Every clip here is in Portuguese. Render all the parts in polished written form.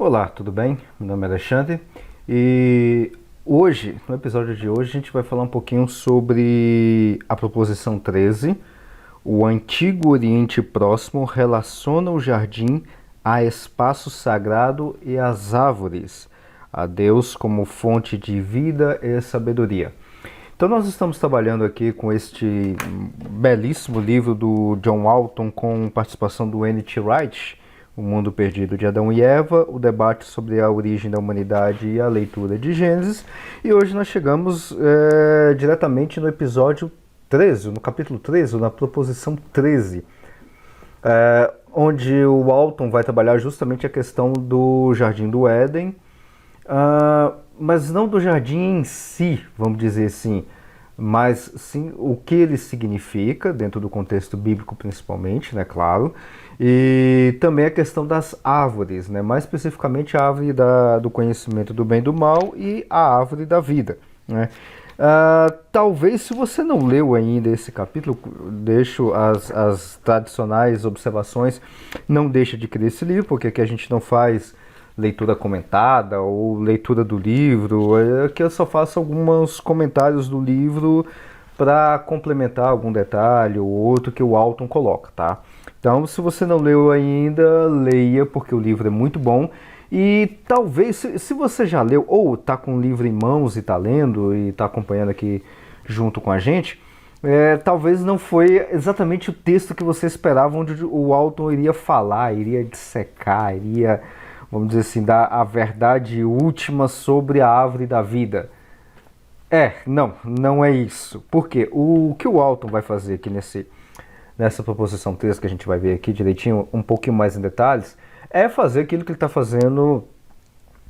Olá, tudo bem? Meu nome é Alexandre e hoje, no episódio de hoje, a gente vai falar um pouquinho sobre a proposição 13. O Antigo Oriente Próximo relaciona o jardim a espaço sagrado e às árvores, a Deus como fonte de vida e sabedoria. Então nós estamos trabalhando aqui com este belíssimo livro do John Walton com participação do N.T. Wright, O Mundo Perdido de Adão e Eva, o debate sobre a origem da humanidade e a leitura de Gênesis. E hoje nós chegamos diretamente no episódio 13, no capítulo 13, na proposição 13, onde o Walton vai trabalhar justamente a questão do Jardim do Éden, mas não do jardim em si, vamos dizer assim, mas sim o que ele significa, dentro do contexto bíblico principalmente, né, claro, e também a questão das árvores, né, mais especificamente a árvore do conhecimento do bem e do mal e a árvore da vida, né. Talvez, se você não leu ainda esse capítulo, deixo as tradicionais observações, não deixa de querer esse livro, porque aqui a gente não faz leitura comentada ou leitura do livro, aqui eu só faço alguns comentários do livro para complementar algum detalhe ou outro que o Walton coloca, tá? Então, se você não leu ainda, leia, porque o livro é muito bom. E talvez, se você já leu ou está com o livro em mãos e está lendo e está acompanhando aqui junto com a gente, talvez não foi exatamente o texto que você esperava, onde o Walton iria falar, iria dissecar, iria, vamos dizer assim, dar a verdade última sobre a árvore da vida. Não é isso. Por quê? O que o Walton vai fazer aqui nessa proposição 3, que a gente vai ver aqui direitinho, um pouquinho mais em detalhes, é fazer aquilo que ele está fazendo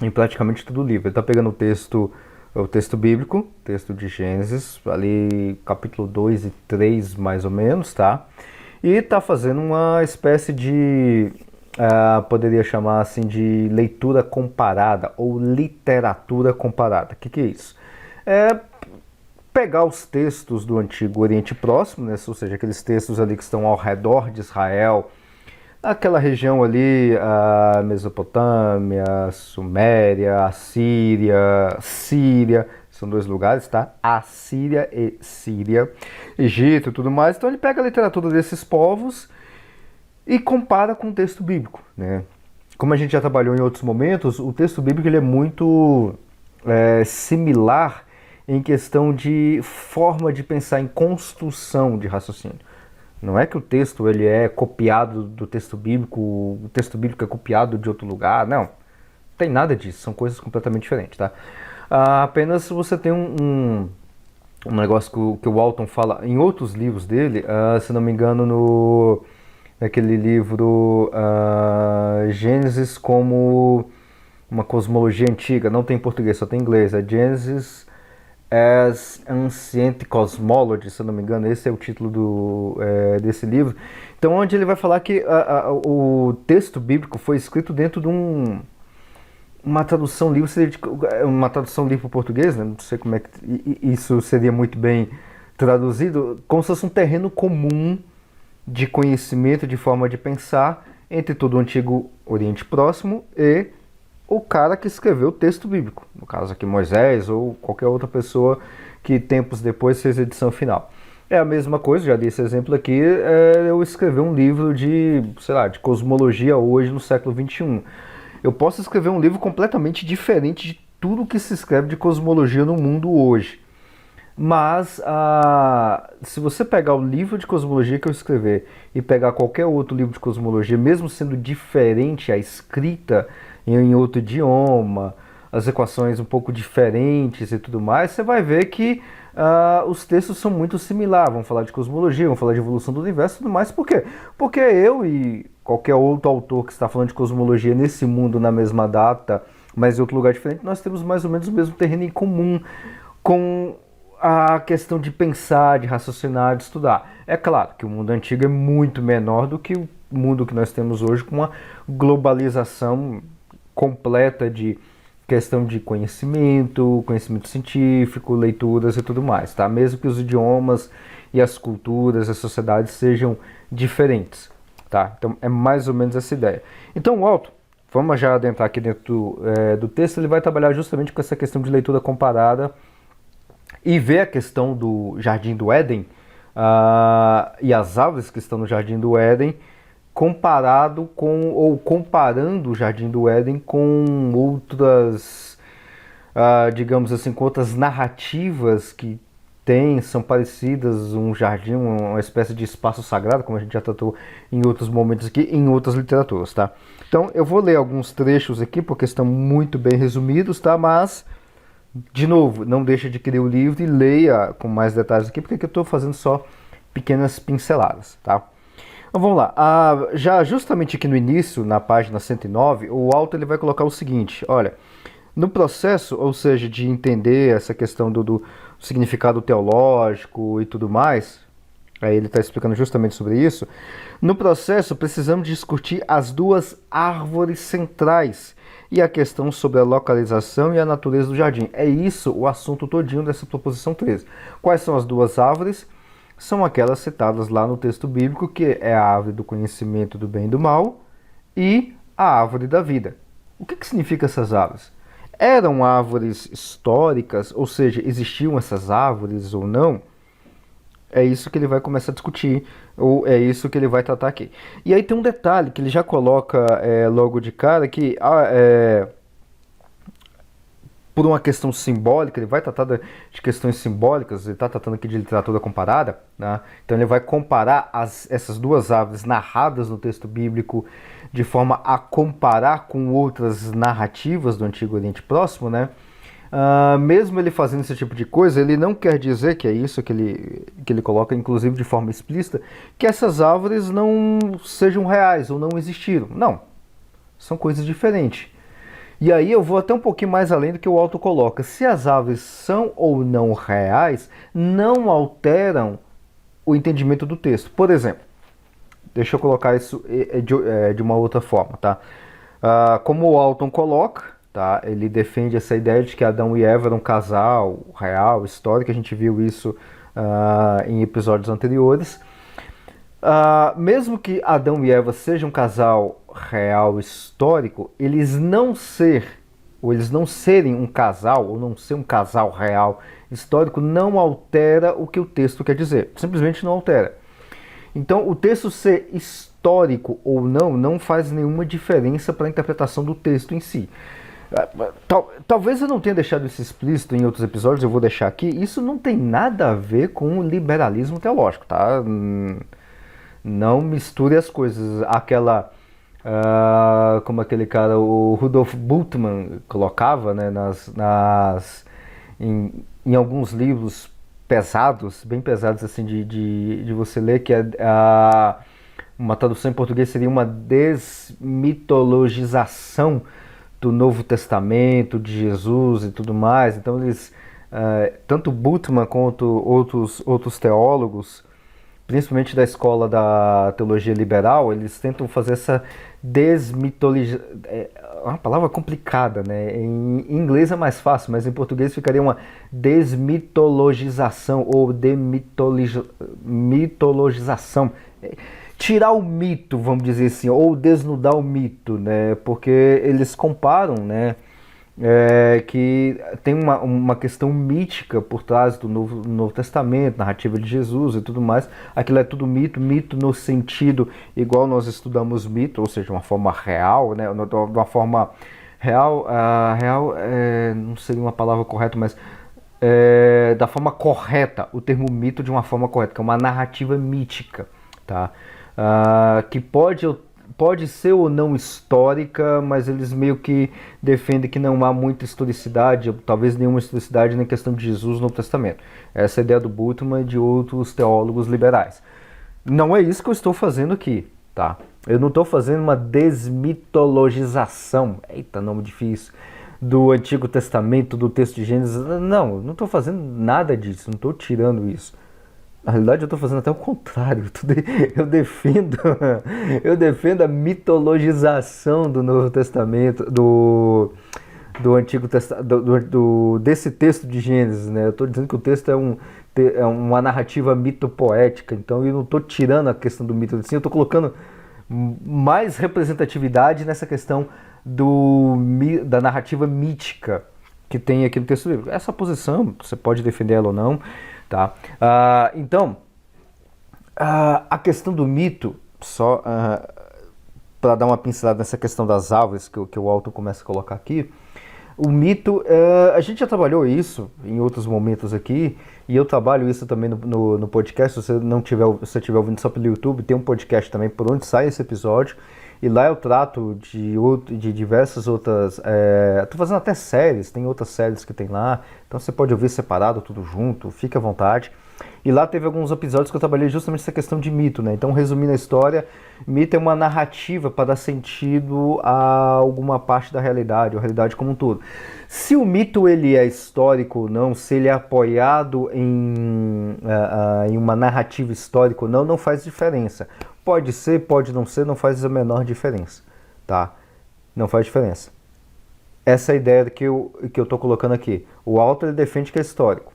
em praticamente todo o livro. Ele está pegando o texto bíblico, texto de Gênesis, ali capítulo 2 e 3 mais ou menos, tá? E está fazendo uma espécie de, poderia chamar assim de leitura comparada ou literatura comparada. O que é isso? É pegar os textos do Antigo Oriente Próximo, né? Ou seja, aqueles textos ali que estão ao redor de Israel, aquela região ali, a Mesopotâmia, Suméria, Assíria, Síria, são dois lugares, tá? Assíria e Síria, Egito e tudo mais. Então ele pega a literatura desses povos e compara com o texto bíblico, né? Como a gente já trabalhou em outros momentos, o texto bíblico ele é muito similar em questão de forma de pensar, em construção de raciocínio. Não é que o texto ele é copiado do texto bíblico, o texto bíblico é copiado de outro lugar, não. Tem nada disso, são coisas completamente diferentes, tá? Apenas você tem um negócio que o Walton fala em outros livros dele, se não me engano, naquele livro Gênesis como uma cosmologia antiga, não tem em português, só tem em inglês, é Genesis as Ancient Cosmology, se eu não me engano, esse é o título desse livro. Então, onde ele vai falar que o texto bíblico foi escrito dentro de uma tradução livre, uma tradução livre para o português, né? Não sei como é que isso seria muito bem traduzido, como se fosse um terreno comum de conhecimento, de forma de pensar entre todo o Antigo Oriente Próximo e o cara que escreveu o texto bíblico, no caso aqui Moisés ou qualquer outra pessoa que tempos depois fez a edição final. É a mesma coisa, já dei esse exemplo aqui, eu escrever um livro de, sei lá, de cosmologia hoje no século XXI. Eu posso escrever um livro completamente diferente de tudo que se escreve de cosmologia no mundo hoje. Mas se você pegar o livro de cosmologia que eu escrever e pegar qualquer outro livro de cosmologia, mesmo sendo diferente a escrita em outro idioma, as equações um pouco diferentes e tudo mais, você vai ver que os textos são muito similares. Vamos falar de cosmologia, vamos falar de evolução do universo e tudo mais. Por quê? Porque eu e qualquer outro autor que está falando de cosmologia nesse mundo na mesma data, mas em outro lugar diferente, nós temos mais ou menos o mesmo terreno em comum com a questão de pensar, de raciocinar, de estudar. É claro que o mundo antigo é muito menor do que o mundo que nós temos hoje, com uma globalização completa de questão de conhecimento científico, leituras e tudo mais, tá? Mesmo que os idiomas e as culturas, as sociedades sejam diferentes, tá? Então é mais ou menos essa ideia. Então o Walton, vamos já adentrar aqui dentro do texto. Ele vai trabalhar justamente com essa questão de leitura comparada e ver a questão do Jardim do Éden e as árvores que estão no Jardim do Éden comparado com, ou comparando o Jardim do Éden com outras, digamos assim, com outras narrativas que são parecidas, um jardim, uma espécie de espaço sagrado, como a gente já tratou em outros momentos aqui, em outras literaturas, tá? Então eu vou ler alguns trechos aqui, porque estão muito bem resumidos, tá? Mas, de novo, não deixe de querer o livro e leia com mais detalhes aqui, porque eu estou fazendo só pequenas pinceladas, tá? Então vamos lá, já justamente aqui no início, na página 109, o autor ele vai colocar o seguinte, olha, no processo, ou seja, de entender essa questão do significado teológico e tudo mais, aí ele está explicando justamente sobre isso, no processo precisamos discutir as duas árvores centrais e a questão sobre a localização e a natureza do jardim. É isso o assunto todinho dessa proposição 13. Quais são as duas árvores? São aquelas citadas lá no texto bíblico, que é a árvore do conhecimento do bem e do mal e a árvore da vida. O que significa essas árvores? Eram árvores históricas, ou seja, existiam essas árvores ou não? É isso que ele vai começar a discutir, ou é isso que ele vai tratar aqui. E aí tem um detalhe que ele já coloca logo de cara, que por uma questão simbólica, ele vai tratar de questões simbólicas, ele está tratando aqui de literatura comparada, né? Então ele vai comparar essas duas árvores narradas no texto bíblico de forma a comparar com outras narrativas do Antigo Oriente Próximo, né? Mesmo ele fazendo esse tipo de coisa, ele não quer dizer que é isso que ele coloca, inclusive de forma explícita, que essas árvores não sejam reais ou não existiram. Não, são coisas diferentes. E aí eu vou até um pouquinho mais além do que o autor coloca. Se as árvores são ou não reais, não alteram o entendimento do texto. Por exemplo, deixa eu colocar isso de uma outra forma, tá? Como o Alton coloca, tá? Ele defende essa ideia de que Adão e Eva eram um casal real, histórico. A gente viu isso em episódios anteriores. Mesmo que Adão e Eva sejam um casal real histórico, eles não serem um casal, ou não ser um casal real histórico, não altera o que o texto quer dizer. Simplesmente não altera. Então, o texto ser histórico ou não faz nenhuma diferença para a interpretação do texto em si. Talvez eu não tenha deixado isso explícito em outros episódios, eu vou deixar aqui. Isso não tem nada a ver com o liberalismo teológico, tá? Não misture as coisas. Como aquele cara, o Rudolf Bultmann, colocava, né, em alguns livros pesados, bem pesados assim de você ler, que uma tradução em português seria uma desmitologização do Novo Testamento, de Jesus e tudo mais. Então eles, tanto Bultmann quanto outros teólogos, principalmente da escola da teologia liberal, eles tentam fazer essa desmitologização. É uma palavra complicada, né? Em inglês é mais fácil, mas em português ficaria uma desmitologização ou demitologização. Tirar o mito, vamos dizer assim, ou desnudar o mito, né? Porque eles comparam, né? Que tem uma questão mítica por trás do Novo Testamento, narrativa de Jesus e tudo mais. Aquilo é tudo mito no sentido igual nós estudamos mito, ou seja, uma forma real, né? De uma forma real, não seria uma palavra correta, mas da forma correta, o termo mito de uma forma correta, que é uma narrativa mítica, tá? Que pode ser ou não histórica, mas eles meio que defendem que não há muita historicidade, talvez nenhuma historicidade na questão de Jesus no Novo Testamento. Essa é a ideia do Bultmann e de outros teólogos liberais. Não é isso que eu estou fazendo aqui, tá? Eu não estou fazendo uma desmitologização, eita, nome difícil, do Antigo Testamento, do texto de Gênesis. Não estou fazendo nada disso, não estou tirando isso. Na realidade eu estou fazendo até o contrário. Eu defendo a mitologização do Novo Testamento, do Antigo Testamento, desse texto de Gênesis, né? Eu estou dizendo que o texto é uma narrativa mitopoética, então eu não estou tirando a questão do mito, assim, eu estou colocando mais representatividade nessa questão da narrativa mítica que tem aqui no texto do livro. Essa posição, você pode defender ela ou não, tá? Então, a questão do mito, só para dar uma pincelada nessa questão das árvores que o autor começa a colocar aqui, o mito, a gente já trabalhou isso em outros momentos aqui, e eu trabalho isso também no podcast. Se você estiver ouvindo só pelo YouTube, tem um podcast também por onde sai esse episódio, e lá eu trato de diversas outras... Estou fazendo até séries, tem outras séries que tem lá, então você pode ouvir separado, tudo junto, fique à vontade. E lá teve alguns episódios que eu trabalhei justamente essa questão de mito, né? Então, resumindo a história, mito é uma narrativa para dar sentido a alguma parte da realidade, ou a realidade como um todo. Se o mito ele é histórico ou não, se ele é apoiado em uma narrativa histórica ou não, não faz diferença. Pode ser, pode não ser, não faz a menor diferença, tá? Não faz diferença. Essa é a ideia que eu estou colocando aqui. O autor ele defende que é histórico.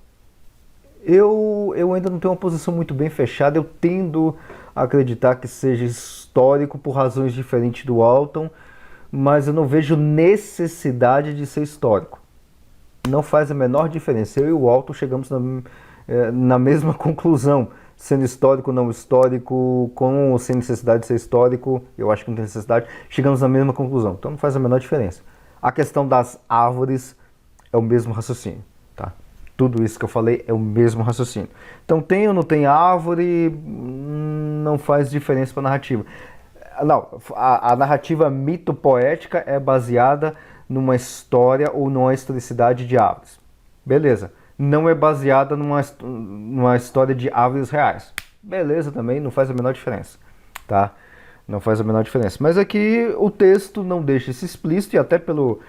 Eu ainda não tenho uma posição muito bem fechada, eu tendo a acreditar que seja histórico por razões diferentes do Walton, mas eu não vejo necessidade de ser histórico. Não faz a menor diferença. Eu e o Walton chegamos na mesma conclusão, sendo histórico ou não histórico, com ou sem necessidade de ser histórico, eu acho que não tem necessidade, chegamos na mesma conclusão, então não faz a menor diferença. A questão das árvores é o mesmo raciocínio, tá? Tudo isso que eu falei é o mesmo raciocínio. Então tem ou não tem árvore, não faz diferença para a narrativa. Não, a narrativa mito-poética é baseada numa história ou numa historicidade de árvores. Beleza. Não é baseada numa história de árvores reais. Beleza também, não faz a menor diferença, tá? Não faz a menor diferença. Mas aqui o texto não deixa isso explícito, e até pelo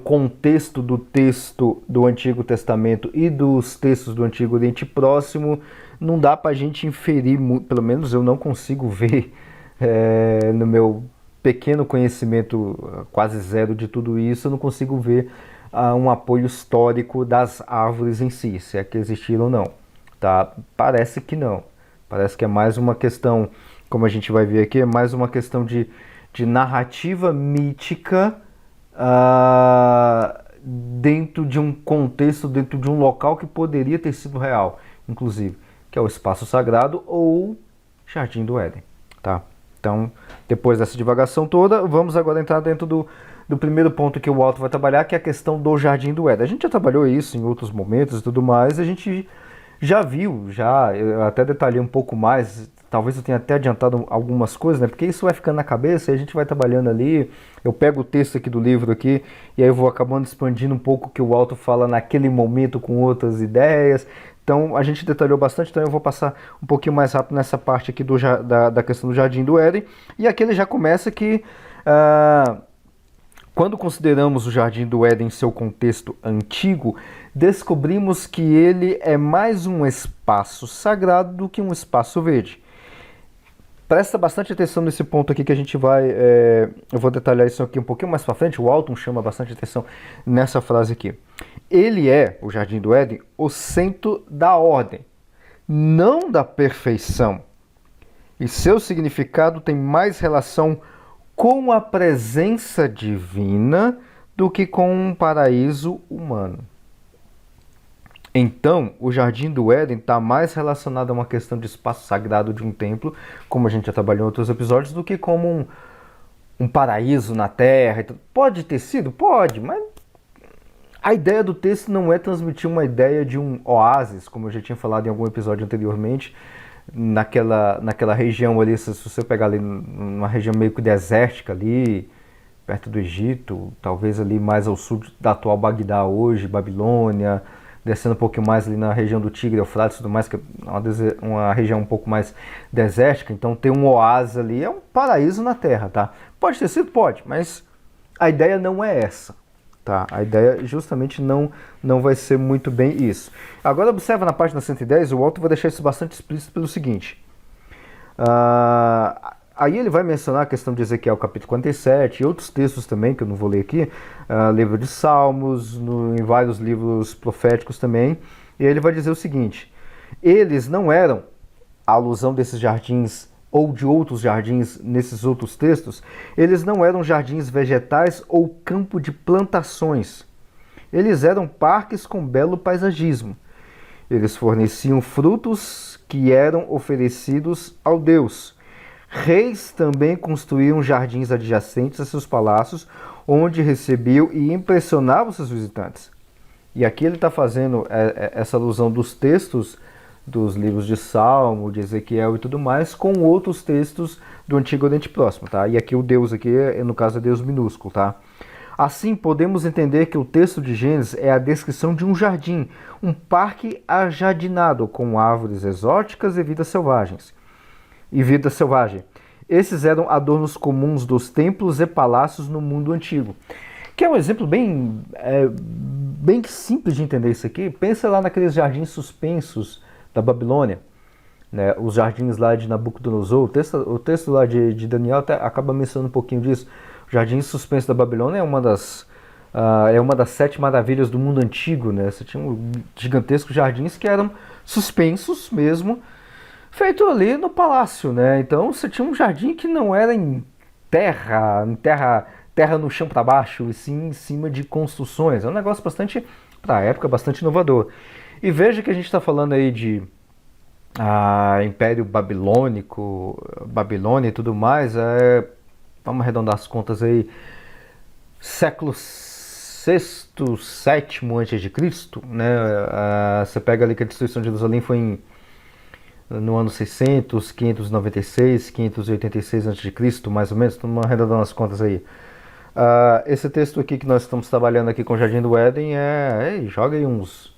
contexto do texto do Antigo Testamento e dos textos do Antigo Oriente Próximo, não dá para a gente inferir, pelo menos eu não consigo ver, no meu pequeno conhecimento quase zero de tudo isso, eu não consigo ver um apoio histórico das árvores em si, se é que existiram ou não. Tá? Parece que não. Parece que é mais uma questão, como a gente vai ver aqui, é mais uma questão de narrativa mítica, dentro de um contexto, dentro de um local que poderia ter sido real, inclusive, que é o espaço sagrado ou Jardim do Éden, tá? Então, depois dessa divagação toda, vamos agora entrar dentro do primeiro ponto que o autor vai trabalhar, que é a questão do Jardim do Éden. A gente já trabalhou isso em outros momentos e tudo mais, a gente já viu, eu até detalhei um pouco mais, talvez eu tenha até adiantado algumas coisas, né? Porque isso vai ficando na cabeça e a gente vai trabalhando ali. Eu pego o texto aqui do livro aqui e aí eu vou acabando expandindo um pouco o que o autor fala naquele momento com outras ideias. Então a gente detalhou bastante, então eu vou passar um pouquinho mais rápido nessa parte aqui da questão do Jardim do Éden. E aqui ele já começa que quando consideramos o Jardim do Éden em seu contexto antigo, descobrimos que ele é mais um espaço sagrado do que um espaço verde. Presta bastante atenção nesse ponto aqui que a gente vai... eu vou detalhar isso aqui um pouquinho mais para frente. O Walton chama bastante atenção nessa frase aqui. Ele é, o Jardim do Éden, o centro da ordem, não da perfeição. E seu significado tem mais relação com a presença divina do que com um paraíso humano. Então, o Jardim do Éden está mais relacionado a uma questão de espaço sagrado de um templo, como a gente já trabalhou em outros episódios, do que como um paraíso na Terra. Pode ter sido? Pode, mas a ideia do texto não é transmitir uma ideia de um oásis, como eu já tinha falado em algum episódio anteriormente, naquela região ali, se você pegar ali numa região meio que desértica ali, perto do Egito, talvez ali mais ao sul da atual Bagdá hoje, Babilônia, descendo um pouquinho mais ali na região do Tigre, Eufrates e tudo mais, que é uma região um pouco mais desértica, então tem um oásis ali, é um paraíso na Terra, tá? Pode ter sido? Pode, mas a ideia não é essa, tá? A ideia justamente não vai ser muito bem isso. Agora observa na página 110, o autor vai deixar isso bastante explícito pelo seguinte. Aí ele vai mencionar a questão de Ezequiel capítulo 47 e outros textos também, que eu não vou ler aqui, livro de Salmos, em vários livros proféticos também, e ele vai dizer o seguinte: eles não eram, a alusão desses jardins ou de outros jardins nesses outros textos, eles não eram jardins vegetais ou campo de plantações. Eles eram parques com belo paisagismo. Eles forneciam frutos que eram oferecidos ao Deus. Reis também construíam jardins adjacentes a seus palácios, onde recebiam e impressionavam seus visitantes. E aqui ele está fazendo essa alusão dos textos dos livros de Salmo, de Ezequiel e tudo mais, com outros textos do Antigo Oriente Próximo, tá? E aqui o Deus, aqui, no caso, é Deus minúsculo, tá? Assim, podemos entender que o texto de Gênesis é a descrição de um jardim, um parque ajardinado, com árvores exóticas e vida selvagens. E vida selvagem. Esses eram adornos comuns dos templos e palácios no mundo antigo. Que é um exemplo bem simples de entender isso aqui. Pensa lá naqueles jardins suspensos da Babilônia, né? Os jardins lá de Nabucodonosor. O texto lá de Daniel até acaba mencionando um pouquinho disso. O jardim suspenso da Babilônia é uma das 7 maravilhas do mundo antigo, né? Você tinha gigantescos jardins que eram suspensos mesmo, feito ali no palácio, né? Então você tinha um jardim que não era em terra no chão para baixo, e sim em cima de construções. É um negócio bastante, para a época, bastante inovador. E veja que a gente está falando aí de Império Babilônico, Babilônia e tudo mais. Vamos arredondar as contas aí. Século VI, VII a.C., né? Você pega ali que a destruição de Jerusalém foi no ano 600, 596, 586 a.C., mais ou menos. Estamos arredondando as contas aí. Esse texto aqui que nós estamos trabalhando aqui com o Jardim do Éden joga aí uns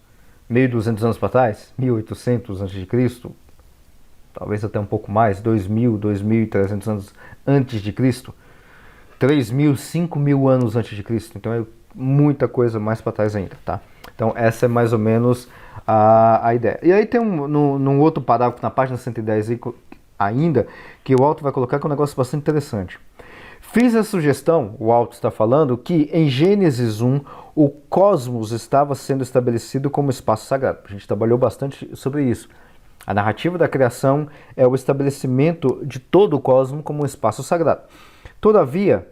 1.200 anos para trás, 1.800 a.C., talvez até um pouco mais, 2.000, 2.300 anos antes de Cristo, 3.000, 5.000 anos antes de Cristo. Então é muita coisa mais para trás ainda, tá? Então essa é mais ou menos a ideia. E aí tem num outro parágrafo na página 110 ainda, que o autor vai colocar que é um negócio bastante interessante. Fiz a sugestão, o autor está falando, que em Gênesis 1 o cosmos estava sendo estabelecido como espaço sagrado. A gente trabalhou bastante sobre isso. A narrativa da criação é o estabelecimento de todo o cosmos como um espaço sagrado. Todavia,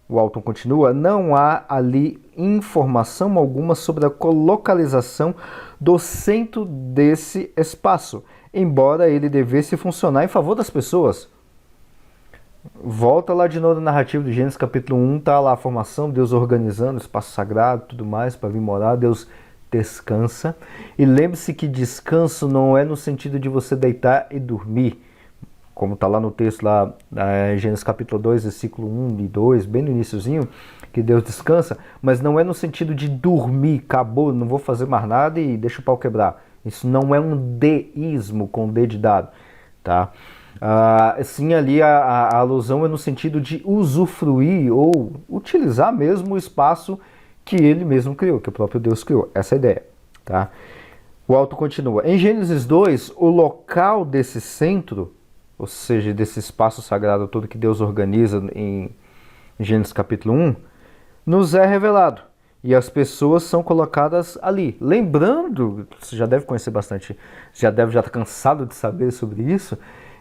o Alton continua, não há ali informação alguma sobre a localização do centro desse espaço, embora ele devesse funcionar em favor das pessoas. Volta lá de novo na narrativa de Gênesis capítulo 1, tá lá a formação, Deus organizando o espaço sagrado, tudo mais, para vir morar, Deus descansa. E lembre-se que descanso não é no sentido de você deitar e dormir, como está lá no texto lá, Gênesis capítulo 2, versículo 1 e 2, bem no iniciozinho, que Deus descansa, mas não é no sentido de dormir, acabou, não vou fazer mais nada e deixa o pau quebrar. Isso não é um deísmo com D de dado, tá? Sim, ali a alusão é no sentido de usufruir ou utilizar mesmo o espaço que ele mesmo criou, que o próprio Deus criou. Essa é a ideia, tá? O autor continua. Em Gênesis 2, o local desse centro, ou seja, desse espaço sagrado todo que Deus organiza em Gênesis capítulo 1, nos é revelado. E as pessoas são colocadas ali. Lembrando, você já deve conhecer bastante, já deve estar cansado de saber sobre isso,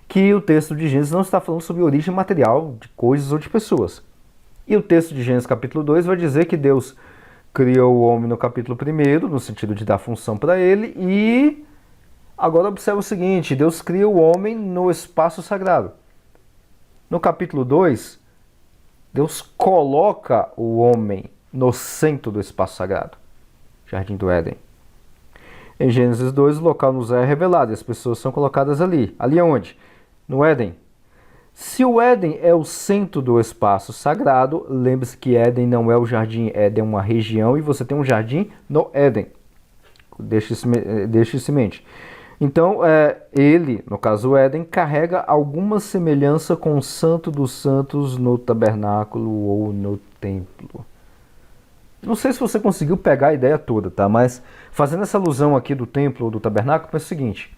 que o texto de Gênesis não está falando sobre origem material de coisas ou de pessoas. E o texto de Gênesis capítulo 2 vai dizer que Deus criou o homem no capítulo 1, no sentido de dar função para ele, e agora observa o seguinte, Deus cria o homem no espaço sagrado. No capítulo 2, Deus coloca o homem no centro do espaço sagrado, Jardim do Éden. Em Gênesis 2, o local nos é revelado e as pessoas são colocadas ali. Ali aonde? No Éden. Se o Éden é o centro do espaço sagrado, lembre-se que Éden não é o jardim, Éden é uma região e você tem um jardim no Éden. Deixe isso em mente. Então, ele, no caso o Éden, carrega alguma semelhança com o Santo dos Santos no tabernáculo ou no templo. Não sei se você conseguiu pegar a ideia toda, tá? Mas fazendo essa alusão aqui do templo ou do tabernáculo, é o seguinte.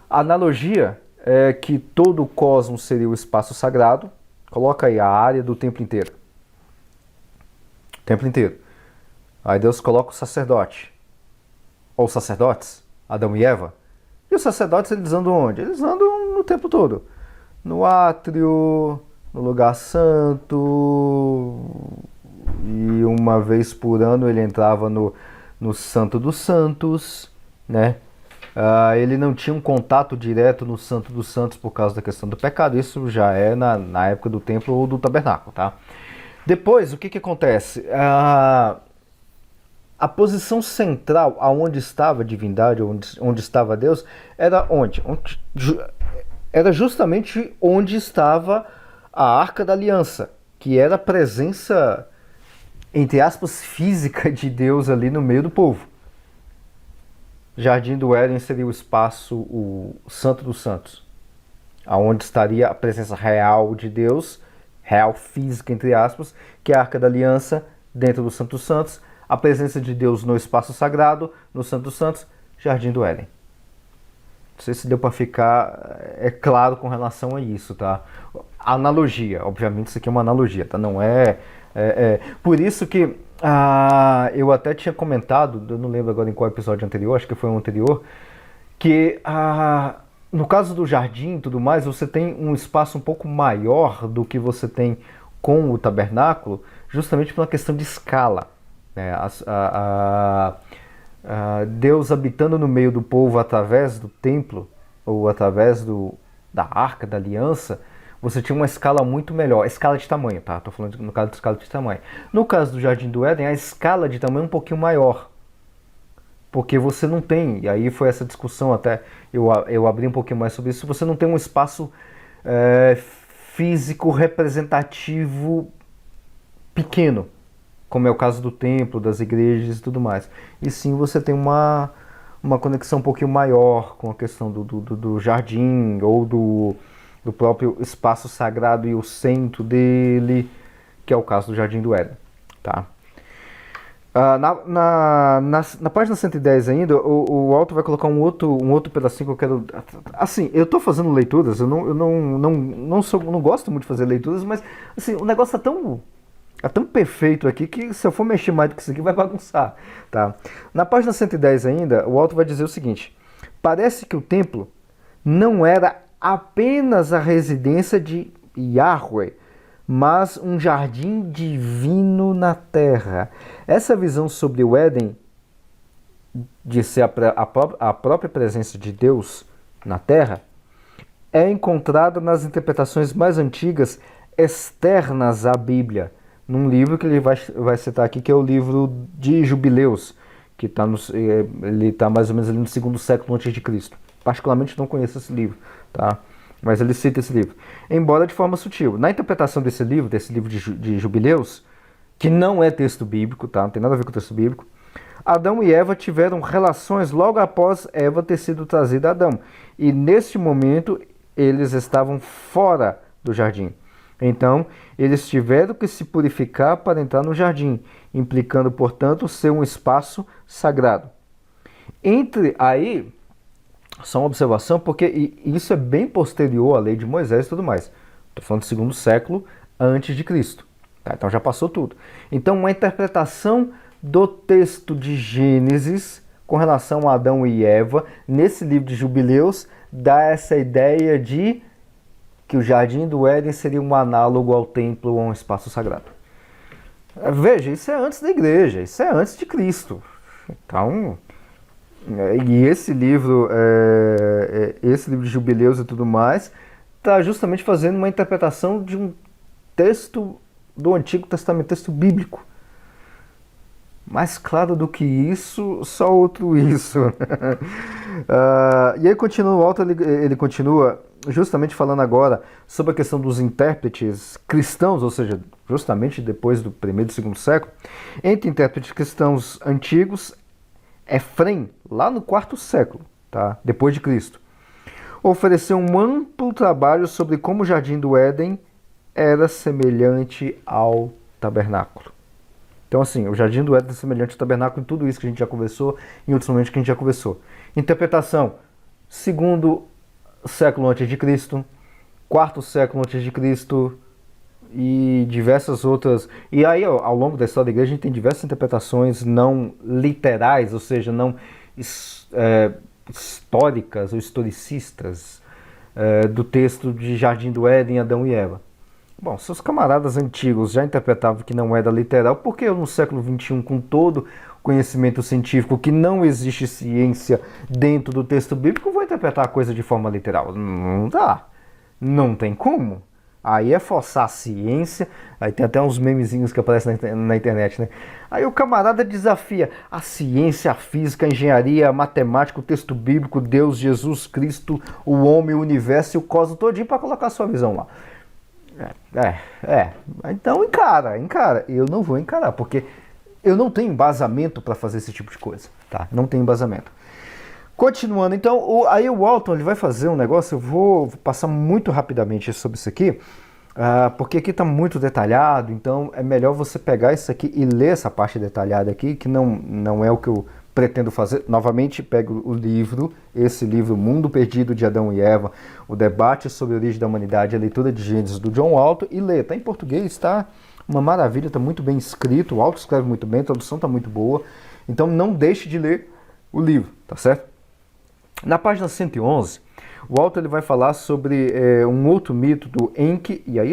A analogia é que todo o cosmos seria o espaço sagrado. Coloca aí a área do templo inteiro. Templo inteiro. Aí Deus coloca o sacerdote. Ou sacerdotes, Adão e Eva. E os sacerdotes, eles andam onde? Eles andam no templo todo. no átrio, no lugar santo, e uma vez por ano ele entrava no Santo dos Santos, né? Ele não tinha um contato direto no Santo dos Santos por causa da questão do pecado. Isso já é na época do templo ou do tabernáculo, tá? Depois, o que que acontece? A posição central, aonde estava a divindade, onde estava Deus, era onde? Era justamente onde estava a Arca da Aliança, que era a presença, entre aspas, física de Deus ali no meio do povo. Jardim do Éden seria o espaço, o Santo dos Santos, aonde estaria a presença real de Deus, real física, entre aspas, que é a Arca da Aliança, dentro do Santo dos Santos, a presença de Deus no espaço sagrado, no Santo dos Santos, Jardim do Éden. Não sei se deu para ficar claro com relação a isso, tá? Analogia, obviamente isso aqui é uma analogia, tá? Não por isso que eu até tinha comentado, eu não lembro agora em qual episódio anterior, acho que foi o anterior, que no caso do jardim e tudo mais, você tem um espaço um pouco maior do que você tem com o tabernáculo, justamente pela questão de escala, né? Deus habitando no meio do povo através do templo, ou através da Arca da Aliança, você tinha uma escala muito melhor, escala de tamanho, tá? Tô falando no caso de escala de tamanho. No caso do Jardim do Éden, a escala de tamanho é um pouquinho maior, porque você não tem, e aí foi essa discussão até, eu abri um pouquinho mais sobre isso, você não tem um espaço físico representativo pequeno, como é o caso do templo, das igrejas e tudo mais. E sim, você tem uma conexão um pouquinho maior com a questão do jardim ou do próprio espaço sagrado e o centro dele, que é o caso do Jardim do Éden, tá? Na página 110 ainda, o Alto vai colocar um outro pedacinho que eu quero... Assim, eu tô fazendo leituras, eu não gosto muito de fazer leituras, mas assim, o negócio é tão perfeito aqui que se eu for mexer mais do que isso aqui vai bagunçar, tá? Na página 110 ainda, o Alto vai dizer o seguinte: parece que o templo não era apenas a residência de Yahweh, mas um jardim divino na terra. Essa visão sobre o Éden, de ser a própria presença de Deus na terra, é encontrada nas interpretações mais antigas externas à Bíblia, num livro que ele vai citar aqui, que é o livro de Jubileus, que ele está mais ou menos ali no segundo século antes de Cristo. Particularmente não conheço esse livro, tá? Mas ele cita esse livro, embora de forma sutil. Na interpretação desse livro de Jubileus, que não é texto bíblico, tá? Não tem nada a ver com o texto bíblico, Adão e Eva tiveram relações logo após Eva ter sido trazida a Adão. E neste momento eles estavam fora do jardim. Então, eles tiveram que se purificar para entrar no jardim, implicando, portanto, ser um espaço sagrado. Só uma observação, porque isso é bem posterior à lei de Moisés e tudo mais. Estou falando do segundo século antes de Cristo. Tá? Então já passou tudo. Então, uma interpretação do texto de Gênesis com relação a Adão e Eva, nesse livro de Jubileus, dá essa ideia de que o Jardim do Éden seria um análogo ao templo ou a um espaço sagrado. Veja, isso é antes da igreja, isso é antes de Cristo. Então, e esse livro de Jubileus e tudo mais, está justamente fazendo uma interpretação de um texto do Antigo Testamento, texto bíblico. Mais claro do que isso, só outro isso. E aí continua, o Alto ele continua justamente falando agora sobre a questão dos intérpretes cristãos, ou seja, justamente depois do primeiro e segundo século. Entre intérpretes cristãos antigos, Efrem, lá no quarto século, tá? Depois de Cristo, ofereceu um amplo trabalho sobre como o Jardim do Éden era semelhante ao tabernáculo. Então, assim, o Jardim do Éden é semelhante ao tabernáculo em tudo isso que a gente já conversou, em outros momentos que a gente já conversou. Interpretação: segundo século antes de Cristo, quarto século antes de Cristo e diversas outras. E aí, ao longo da história da igreja, a gente tem diversas interpretações não literais, ou seja, não históricas ou historicistas, do texto de Jardim do Éden, Adão e Eva. Bom, seus camaradas antigos já interpretavam que não era literal, porque eu no século XXI, com todo conhecimento científico, que não existe ciência dentro do texto bíblico, vou interpretar a coisa de forma literal? Não dá. Não tem como. Aí é forçar a ciência, aí tem até uns memezinhos que aparecem na internet, né? Aí o camarada desafia a ciência, a física, a engenharia, a matemática, o texto bíblico, Deus, Jesus Cristo, o homem, o universo e o cosmos todinho para colocar a sua visão lá. Então encara. Eu não vou encarar, porque eu não tenho embasamento para fazer esse tipo de coisa, tá? Não tenho embasamento. Continuando, então, aí o Walton ele vai fazer um negócio, eu vou passar muito rapidamente sobre isso aqui, porque aqui está muito detalhado, então é melhor você pegar isso aqui e ler essa parte detalhada aqui, que não é o que eu pretendo fazer. Novamente, pego o livro, esse livro, Mundo Perdido de Adão e Eva, o debate sobre a origem da humanidade, a leitura de Gênesis do John Walton, e lê. Está em português, está uma maravilha, está muito bem escrito, o Walton escreve muito bem, a tradução está muito boa, então não deixe de ler o livro, tá certo? Na página 111, o Walton ele vai falar sobre um outro mito do Enki, e aí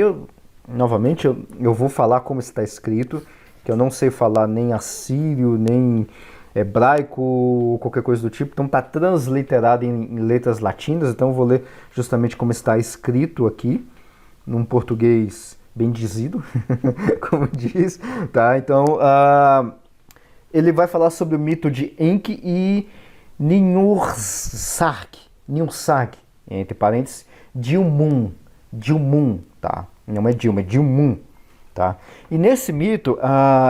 novamente eu vou falar como está escrito, que eu não sei falar nem assírio, nem hebraico, qualquer coisa do tipo, então está transliterado em letras latinas, então eu vou ler justamente como está escrito aqui, num português bem dizido, como diz, tá? Então, ele vai falar sobre o mito de Enki e Ninhursag, entre parênteses, Dilmun, tá? Não é Dilma, é Dilmun, tá? E nesse mito,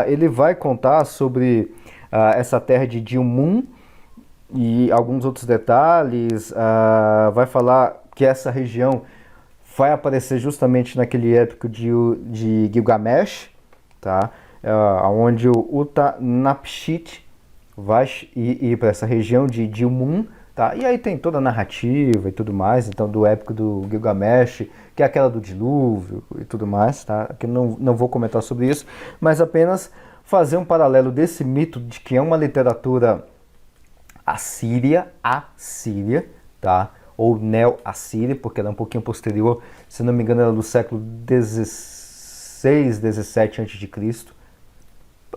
ele vai contar sobre essa terra de Dilmun e alguns outros detalhes, vai falar que essa região vai aparecer justamente naquele épico de Gilgamesh, tá? Onde o Utanapishtim vai ir para essa região de Dilmun, tá? E aí tem toda a narrativa e tudo mais, então do épico do Gilgamesh, que é aquela do dilúvio e tudo mais, tá? Aqui não vou comentar sobre isso, mas apenas fazer um paralelo desse mito de que é uma literatura assíria, tá? Ou neo-assíria, porque ela é um pouquinho posterior, se não me engano, ela é do século XVI, XVII a.C.,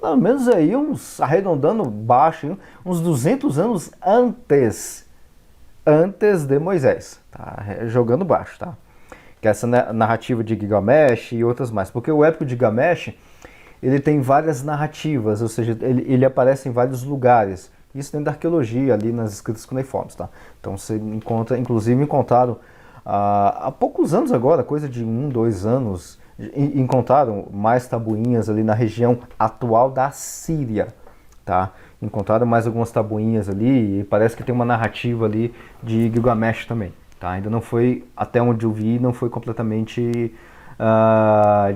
pelo menos aí, arredondando baixo, uns 200 anos antes de Moisés, tá? Jogando baixo, tá? Que é essa narrativa de Gilgamesh e outras mais, porque o épico de Gilgamesh, ele tem várias narrativas, ou seja, ele aparece em vários lugares, isso dentro da arqueologia, ali nas escritas cuneiformes, tá? Então você encontra, inclusive encontraram há poucos anos agora, coisa de 2 anos, encontraram mais tabuinhas ali na região atual da Síria, tá? Encontraram mais algumas tabuinhas ali e parece que tem uma narrativa ali de Gilgamesh também, tá? Ainda não foi, até onde eu vi, não foi completamente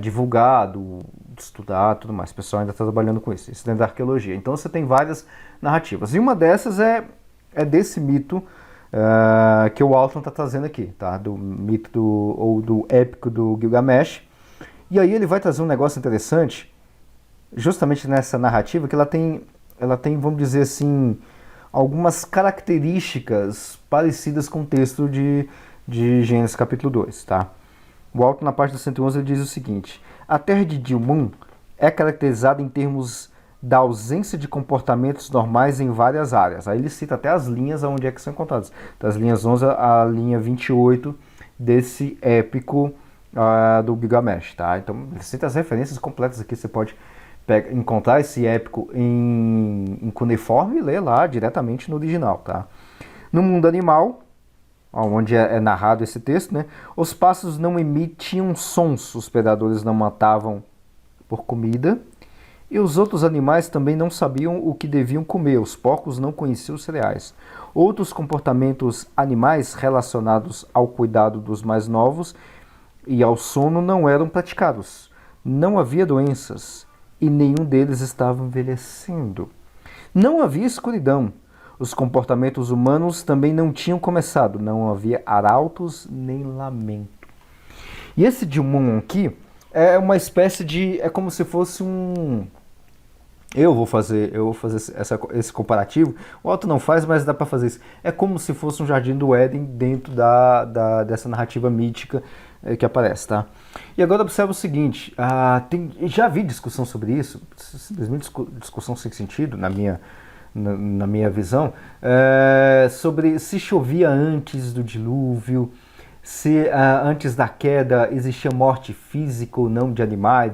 divulgado, estudado, tudo mais. O pessoal ainda está trabalhando com isso dentro da arqueologia. Então você tem várias narrativas e uma dessas é desse mito que o Walton está trazendo aqui, tá? Do mito ou do épico do Gilgamesh. E aí ele vai trazer um negócio interessante, justamente nessa narrativa, que ela tem, vamos dizer assim, algumas características parecidas com o texto de Gênesis capítulo 2, tá? O Walton, na página 111, ele diz o seguinte: a terra de Dilmun é caracterizada em termos da ausência de comportamentos normais em várias áreas. Aí ele cita até as linhas onde é que são encontradas, das linhas 11 à linha 28 desse épico do Gilgamesh, tá? Então ele cita as referências completas aqui, você pode encontrar esse épico em cuneiforme e ler lá diretamente no original, tá? No mundo animal, onde é narrado esse texto, né? Os pássaros não emitiam sons, os predadores não matavam por comida, e os outros animais também não sabiam o que deviam comer, os porcos não conheciam os cereais. Outros comportamentos animais relacionados ao cuidado dos mais novos e ao sono não eram praticados. Não havia doenças e nenhum deles estava envelhecendo. Não havia escuridão. Os comportamentos humanos também não tinham começado. Não havia arautos nem lamento. E esse Dilmun aqui é uma espécie de... é como se fosse Eu vou fazer esse comparativo. O Otto não faz, mas dá para fazer isso. É como se fosse um Jardim do Éden dentro dessa narrativa mítica que aparece, tá? E agora observa o seguinte: já vi discussão sobre isso, simplesmente discussão sem sentido na minha visão, sobre se chovia antes do dilúvio, se antes da queda existia morte física ou não de animais,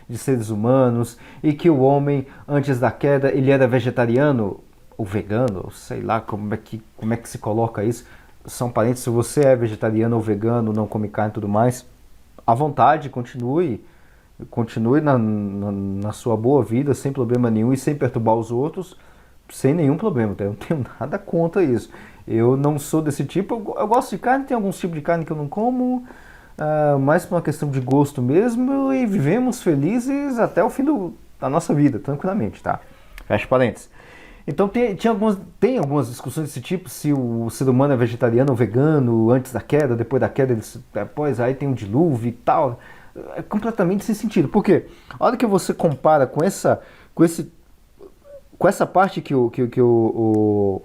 de seres humanos, e que o homem, antes da queda, ele era vegetariano ou vegano, sei lá como é que se coloca isso. São parentes, se você é vegetariano ou vegano, não come carne e tudo mais, à vontade, continue na sua boa vida, sem problema nenhum e sem perturbar os outros, sem nenhum problema, tá? Eu não tenho nada contra isso. Eu não sou desse tipo, eu gosto de carne, tem alguns tipos de carne que eu não como, mais por uma questão de gosto mesmo, e vivemos felizes até o fim da nossa vida, tranquilamente, tá? Fecha parênteses. Então tem algumas discussões desse tipo, se o ser humano é vegetariano ou vegano, antes da queda, depois da queda, depois aí tem um dilúvio e tal. É completamente sem sentido. Por quê? A hora que você compara com essa parte que o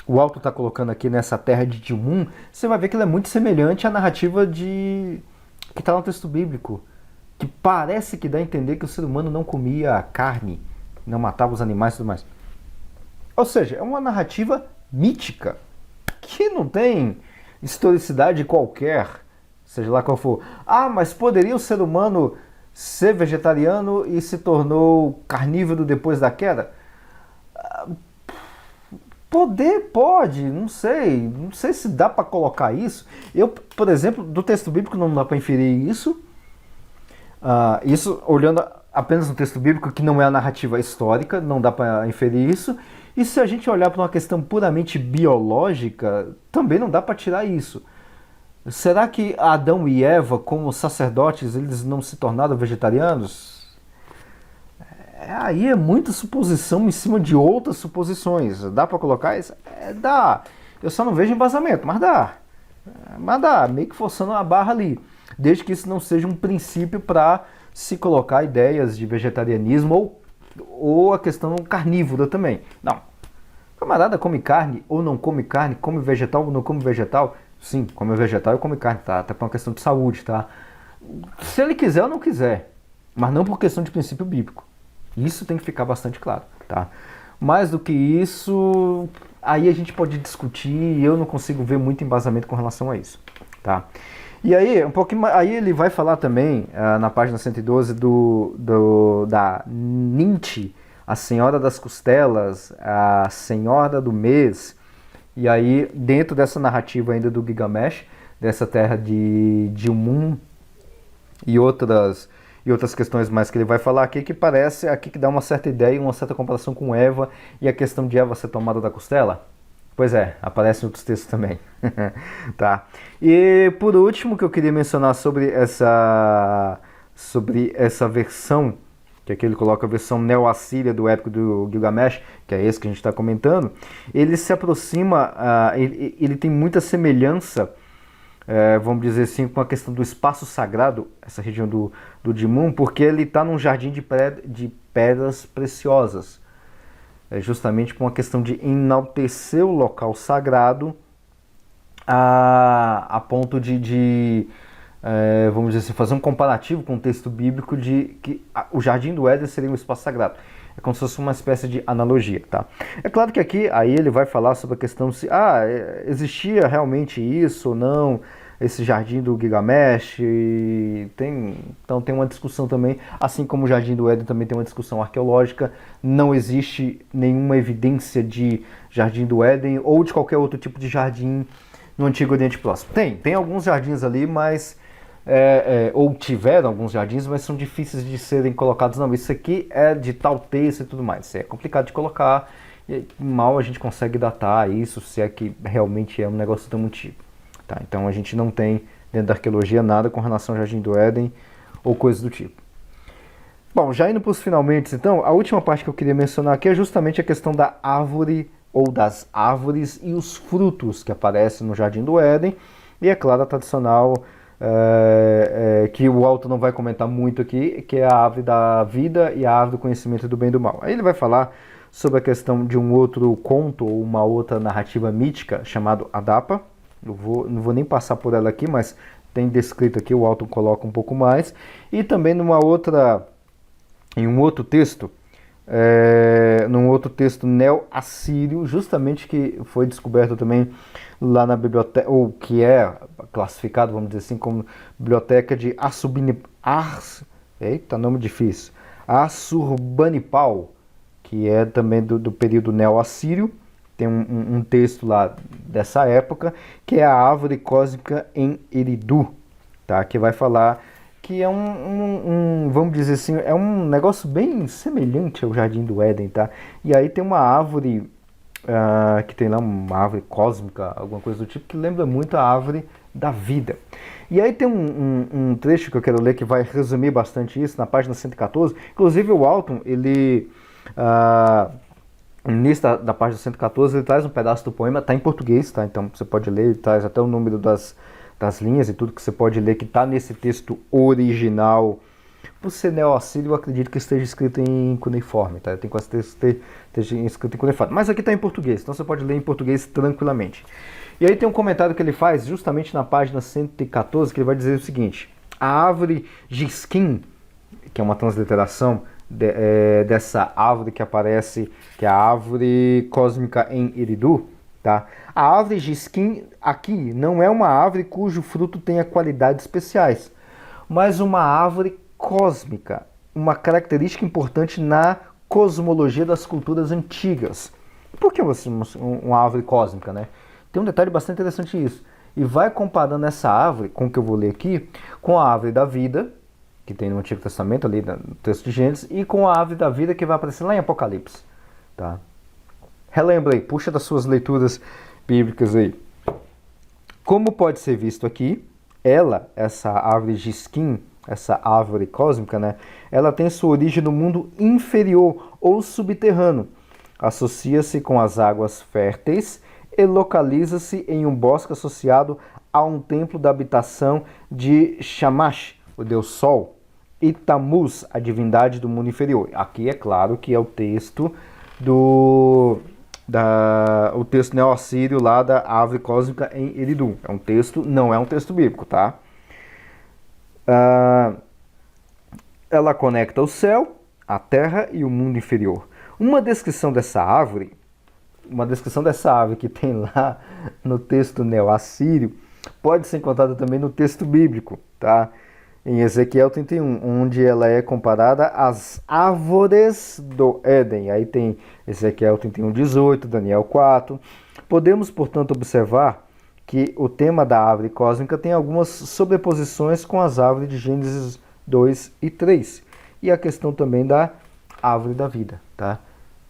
Alto está colocando aqui nessa terra de Dilmun, você vai ver que ela é muito semelhante à narrativa que está no texto bíblico, que parece que dá a entender que o ser humano não comia carne, não matava os animais e tudo mais. Ou seja, é uma narrativa mítica, que não tem historicidade qualquer, seja lá qual for. Mas poderia o ser humano ser vegetariano e se tornou carnívoro depois da queda? Pode, não sei se dá para colocar isso. Eu, por exemplo, do texto bíblico não dá para inferir isso. Isso olhando apenas no texto bíblico, que não é a narrativa histórica, não dá para inferir isso. E se a gente olhar para uma questão puramente biológica, também não dá para tirar isso. Será que Adão e Eva, como sacerdotes, eles não se tornaram vegetarianos? Aí é muita suposição em cima de outras suposições. Dá para colocar isso? Dá. Eu só não vejo embasamento, mas dá. Meio que forçando a barra ali. Desde que isso não seja um princípio para se colocar ideias de vegetarianismo ou a questão carnívora também. Não. Camarada come carne ou não come carne, come vegetal ou não come vegetal. Sim, come vegetal e come carne, tá? Até por uma questão de saúde, tá? Se ele quiser ou não quiser, mas não por questão de princípio bíblico. Isso tem que ficar bastante claro, tá? Mais do que isso, aí a gente pode discutir e eu não consigo ver muito embasamento com relação a isso, tá? E aí, um pouquinho mais, aí ele vai falar também, na página 112, da Ninti, a Senhora das Costelas, a Senhora do Mês. E aí, dentro dessa narrativa ainda do Gilgamesh, dessa terra de Dilmun e outras questões mais que ele vai falar aqui, que parece aqui que dá uma certa ideia, uma certa comparação com Eva e a questão de Eva ser tomada da costela. Pois é, aparece em outros textos também. Tá. E por último, que eu queria mencionar sobre essa versão, que aqui ele coloca a versão neo-assíria do épico do Gilgamesh, que é esse que a gente está comentando, ele se aproxima, ele tem muita semelhança, vamos dizer assim, com a questão do espaço sagrado, essa região do Dilmun, porque ele está num jardim de pedras preciosas. Justamente com a questão de enaltecer o local sagrado a ponto vamos dizer assim, fazer um comparativo com o texto bíblico de que o Jardim do Éden seria um espaço sagrado. É como se fosse uma espécie de analogia, tá? É claro que aqui, aí ele vai falar sobre a questão se existia realmente isso ou não, esse Jardim do Gilgamesh, então tem uma discussão também, assim como o Jardim do Éden também tem uma discussão arqueológica, não existe nenhuma evidência de Jardim do Éden ou de qualquer outro tipo de jardim no Antigo Oriente Próximo. Tem alguns jardins ali, mas ou tiveram alguns jardins, mas são difíceis de serem colocados. Não, isso aqui é de tal texto e tudo mais. Isso é complicado de colocar, e mal a gente consegue datar isso, se é que realmente é um negócio tão antigo. Tá? Então a gente não tem dentro da arqueologia nada com relação ao Jardim do Éden ou coisas do tipo. Bom, já indo para os finalmente, então, a última parte que eu queria mencionar aqui é justamente a questão da árvore ou das árvores e os frutos que aparecem no Jardim do Éden. E é claro, a tradicional que o autor não vai comentar muito aqui, que é a árvore da vida e a árvore do conhecimento do bem e do mal. Aí ele vai falar sobre a questão de um outro conto ou uma outra narrativa mítica chamado Adapa. Não vou nem passar por ela aqui, mas tem descrito aqui, o autor coloca um pouco mais. E também em um outro texto, num outro texto neo-assírio, justamente que foi descoberto também lá na biblioteca, ou que é classificado, vamos dizer assim, como biblioteca de eita, nome difícil, Assurbanipal, que é também do período neo-assírio. Tem um texto lá dessa época, que é a árvore cósmica em Eridu, tá? Que vai falar que é vamos dizer assim, é um negócio bem semelhante ao Jardim do Éden, tá? E aí tem uma árvore, que tem lá uma árvore cósmica, alguma coisa do tipo, que lembra muito a árvore da vida. E aí tem um trecho que eu quero ler que vai resumir bastante isso, na página 114. Inclusive o Walton, ele... nisso da página 114, ele traz um pedaço do poema, está em português, tá? Então você pode ler, ele traz até o número das linhas e tudo que você pode ler, que está nesse texto original. Por ser neo-assírio, eu acredito que esteja escrito em cuneiforme, tá? Eu tenho quase certeza que esteja escrito em cuneiforme. Mas aqui está em português, então você pode ler em português tranquilamente. E aí tem um comentário que ele faz justamente na página 114, que ele vai dizer o seguinte: a árvore Giskin, que é uma transliteração dessa árvore que aparece, que é a árvore cósmica em Eridu, tá? A árvore Giskin aqui não é uma árvore cujo fruto tenha qualidades especiais, mas uma árvore cósmica, uma característica importante na cosmologia das culturas antigas. Por que uma árvore cósmica, né? Tem um detalhe bastante interessante isso. E vai comparando essa árvore, com o que eu vou ler aqui, com a árvore da vida, que tem no Antigo Testamento, ali no texto de Gênesis, e com a árvore da vida que vai aparecer lá em Apocalipse. Tá? Relembra aí, puxa das suas leituras bíblicas aí. Como pode ser visto aqui, essa árvore Giskin, essa árvore cósmica, né, ela tem sua origem no mundo inferior ou subterrâneo. Associa-se com as águas férteis e localiza-se em um bosque associado a um templo da habitação de Shamash, o deus Sol, e Tammuz, a divindade do mundo inferior. Aqui é claro que é o texto o texto neo-assírio lá da árvore cósmica em Eridu. É um texto, não é um texto bíblico, tá? Ela conecta o céu, a terra e o mundo inferior. Uma descrição dessa árvore que tem lá no texto neo-assírio pode ser encontrada também no texto bíblico, tá? Em Ezequiel 31, onde ela é comparada às árvores do Éden. Aí tem Ezequiel 31, 18, Daniel 4. Podemos, portanto, observar que o tema da árvore cósmica tem algumas sobreposições com as árvores de Gênesis 2 e 3. E a questão também da árvore da vida, tá?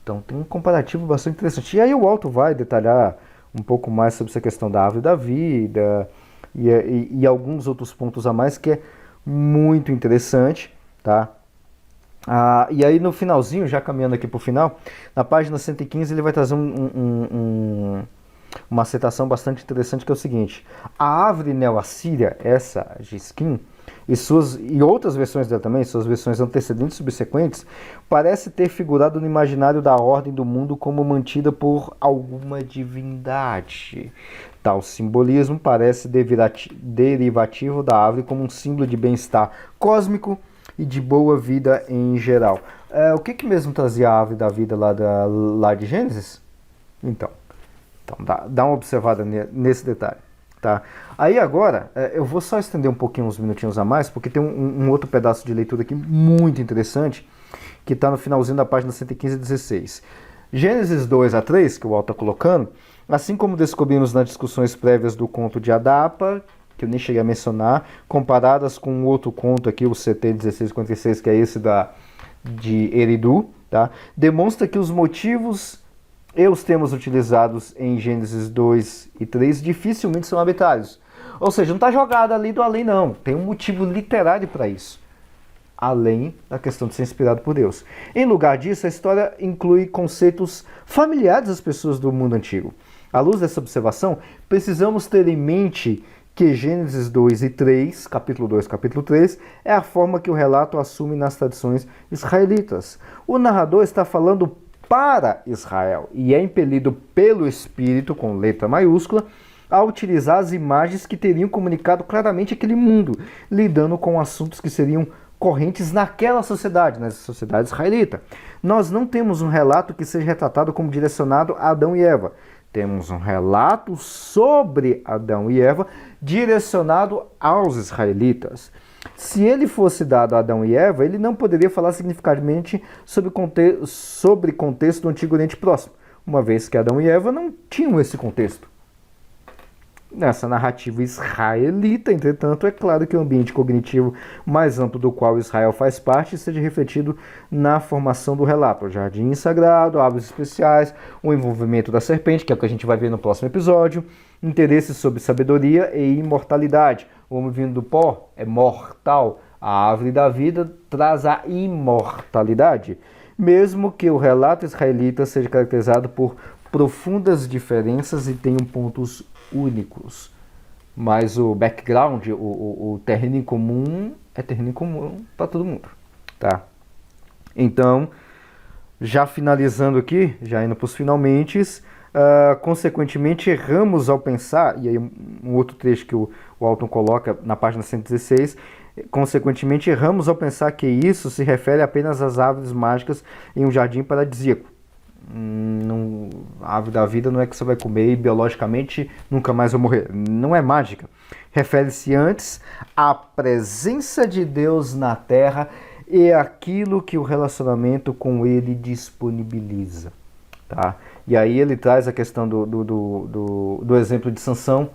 Então tem um comparativo bastante interessante. E aí o Walton vai detalhar um pouco mais sobre essa questão da árvore da vida e alguns outros pontos a mais que é muito interessante, tá? E aí no finalzinho, já caminhando aqui para o final, na página 115 ele vai trazer uma citação bastante interessante, que é o seguinte: a árvore neo-assíria, essa Giskin, e outras versões dela também, suas versões antecedentes e subsequentes, parece ter figurado no imaginário da ordem do mundo como mantida por alguma divindade. Tal simbolismo parece derivativo da árvore como um símbolo de bem-estar cósmico e de boa vida em geral. O que mesmo trazia a árvore da vida lá de Gênesis? Então dá uma observada nesse detalhe. Tá? Aí agora, eu vou só estender um pouquinho, uns minutinhos a mais, porque tem um outro pedaço de leitura aqui muito interessante, que está no finalzinho da página 115 e 16. Gênesis 2 a 3, que o Walton está colocando, assim como descobrimos nas discussões prévias do conto de Adapa, que eu nem cheguei a mencionar, comparadas com um outro conto aqui, o CT 1656, que é esse de Eridu, tá? Demonstra que os motivos e os termos utilizados em Gênesis 2 e 3 dificilmente são arbitrários. Ou seja, não está jogado ali do além, não. Tem um motivo literário para isso. Além da questão de ser inspirado por Deus. Em lugar disso, a história inclui conceitos familiares às pessoas do mundo antigo. À luz dessa observação, precisamos ter em mente que Gênesis 2 e 3, capítulo 2, capítulo 3, é a forma que o relato assume nas tradições israelitas. O narrador está falando para Israel e é impelido pelo Espírito, com letra maiúscula, a utilizar as imagens que teriam comunicado claramente aquele mundo, lidando com assuntos que seriam correntes naquela sociedade, na sociedade israelita. Nós não temos um relato que seja retratado como direcionado a Adão e Eva. Temos um relato sobre Adão e Eva direcionado aos israelitas. Se ele fosse dado a Adão e Eva, ele não poderia falar significativamente sobre contexto do Antigo Oriente Próximo, uma vez que Adão e Eva não tinham esse contexto. Nessa narrativa israelita, entretanto, é claro que o ambiente cognitivo mais amplo do qual Israel faz parte seja refletido na formação do relato. O jardim sagrado, árvores especiais, o envolvimento da serpente, que é o que a gente vai ver no próximo episódio, interesses sobre sabedoria e imortalidade. O homem vindo do pó é mortal. A árvore da vida traz a imortalidade. Mesmo que o relato israelita seja caracterizado por profundas diferenças e tenha pontos únicos, mas o background, o terreno em comum é terreno em comum para todo mundo, tá? Então, já finalizando aqui, já indo para os finalmente, consequentemente erramos ao pensar, e aí um outro trecho que o Alton coloca na página 116, consequentemente erramos ao pensar que isso se refere apenas às árvores mágicas em um jardim paradisíaco. A árvore da vida não é que você vai comer e biologicamente nunca mais vai morrer. Não é mágica. Refere-se antes à presença de Deus na Terra e aquilo que o relacionamento com Ele disponibiliza. Tá? E aí ele traz a questão do exemplo de Sansão,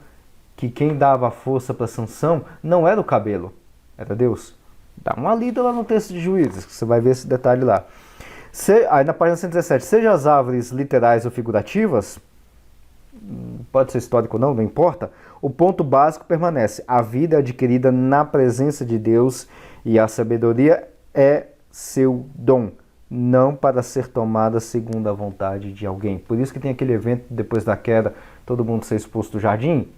que quem dava força para Sansão não era o cabelo, era Deus. Dá uma lida lá no texto de Juízes, que você vai ver esse detalhe lá. Aí na página 117, seja as árvores literais ou figurativas, pode ser histórico ou não, não importa, o ponto básico permanece. A vida é adquirida na presença de Deus e a sabedoria é seu dom, não para ser tomada segundo a vontade de alguém. Por isso que tem aquele evento depois da queda, todo mundo ser expulso do jardim.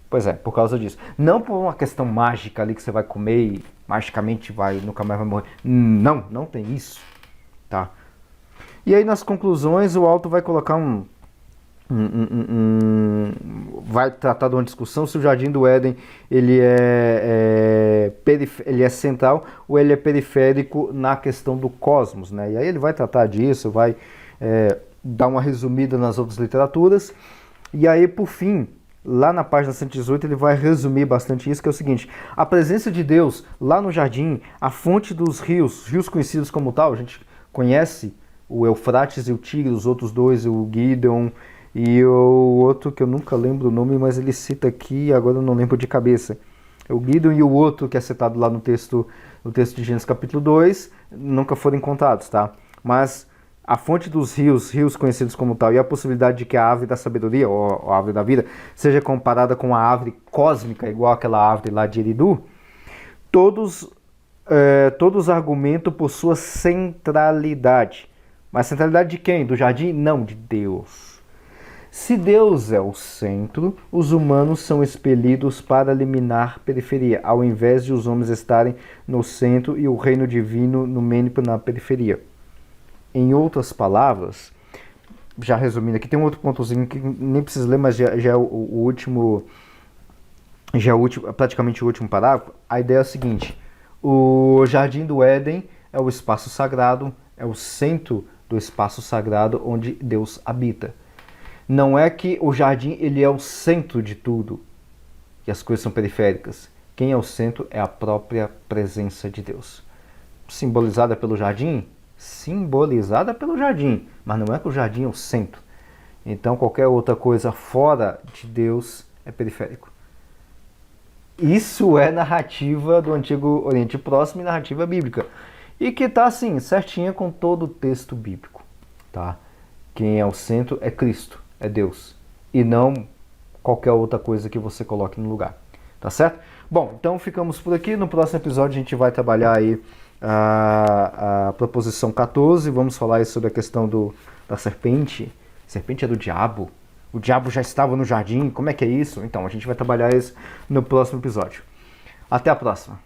Pois é, por causa disso. Não por uma questão mágica ali que você vai comer e magicamente nunca mais vai morrer. Não, não tem isso. Tá. E aí nas conclusões o Alton vai colocar vai tratar de uma discussão se o Jardim do Éden ele é central ou ele é periférico na questão do cosmos, né? E aí ele vai tratar disso, vai dar uma resumida nas outras literaturas, e aí por fim, lá na página 118 ele vai resumir bastante isso, que é o seguinte: a presença de Deus lá no jardim, a fonte dos rios conhecidos como tal, a gente conhece o Eufrates e o Tigre, os outros dois, o Gídeon e o outro que eu nunca lembro o nome, mas ele cita aqui, agora eu não lembro de cabeça. O Gídeon e o outro que é citado lá no texto de Gênesis capítulo 2, nunca foram encontrados, tá? Mas a fonte dos rios conhecidos como tal, e a possibilidade de que a árvore da sabedoria, ou a árvore da vida, seja comparada com a árvore cósmica, igual aquela árvore lá de Eridu, todos argumentam por sua centralidade. Mas centralidade de quem? Do jardim? Não, de Deus. Se Deus é o centro, os humanos são expelidos para eliminar periferia, ao invés de os homens estarem no centro e o reino divino no meio na periferia. Em outras palavras, já resumindo aqui, tem um outro pontozinho que nem preciso ler, mas já é praticamente o último parágrafo. A ideia é a seguinte: o Jardim do Éden é o espaço sagrado, é o centro do espaço sagrado onde Deus habita. Não é que o jardim ele é o centro de tudo e as coisas são periféricas. Quem é o centro é a própria presença de Deus. Simbolizada pelo jardim? Simbolizada pelo jardim, mas não é que o jardim é o centro. Então qualquer outra coisa fora de Deus é periférico. Isso é narrativa do Antigo Oriente Próximo e narrativa bíblica. E que está assim, certinha com todo o texto bíblico. Tá? Quem é o centro é Cristo, é Deus. E não qualquer outra coisa que você coloque no lugar. Tá certo? Bom, então ficamos por aqui. No próximo episódio a gente vai trabalhar aí a proposição 14. Vamos falar aí sobre a questão da serpente. Serpente é do diabo. O diabo já estava no jardim, como é que é isso? Então, a gente vai trabalhar isso no próximo episódio. Até a próxima.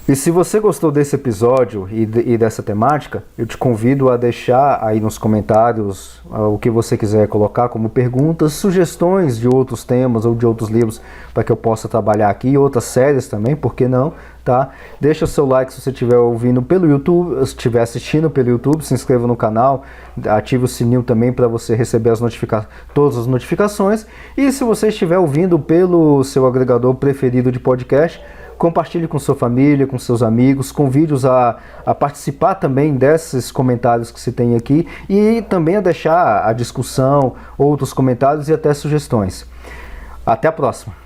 E se você gostou desse episódio e dessa temática, eu te convido a deixar aí nos comentários o que você quiser colocar como perguntas, sugestões de outros temas ou de outros livros para que eu possa trabalhar aqui, e outras séries também, por que não, tá? Deixa o seu like se você estiver ouvindo pelo YouTube, se estiver assistindo pelo YouTube, se inscreva no canal, ative o sininho também para você receber todas as notificações, e se você estiver ouvindo pelo seu agregador preferido de podcast, compartilhe com sua família, com seus amigos, convide-os a participar também desses comentários que se tem aqui e também a deixar a discussão, outros comentários e até sugestões. Até a próxima!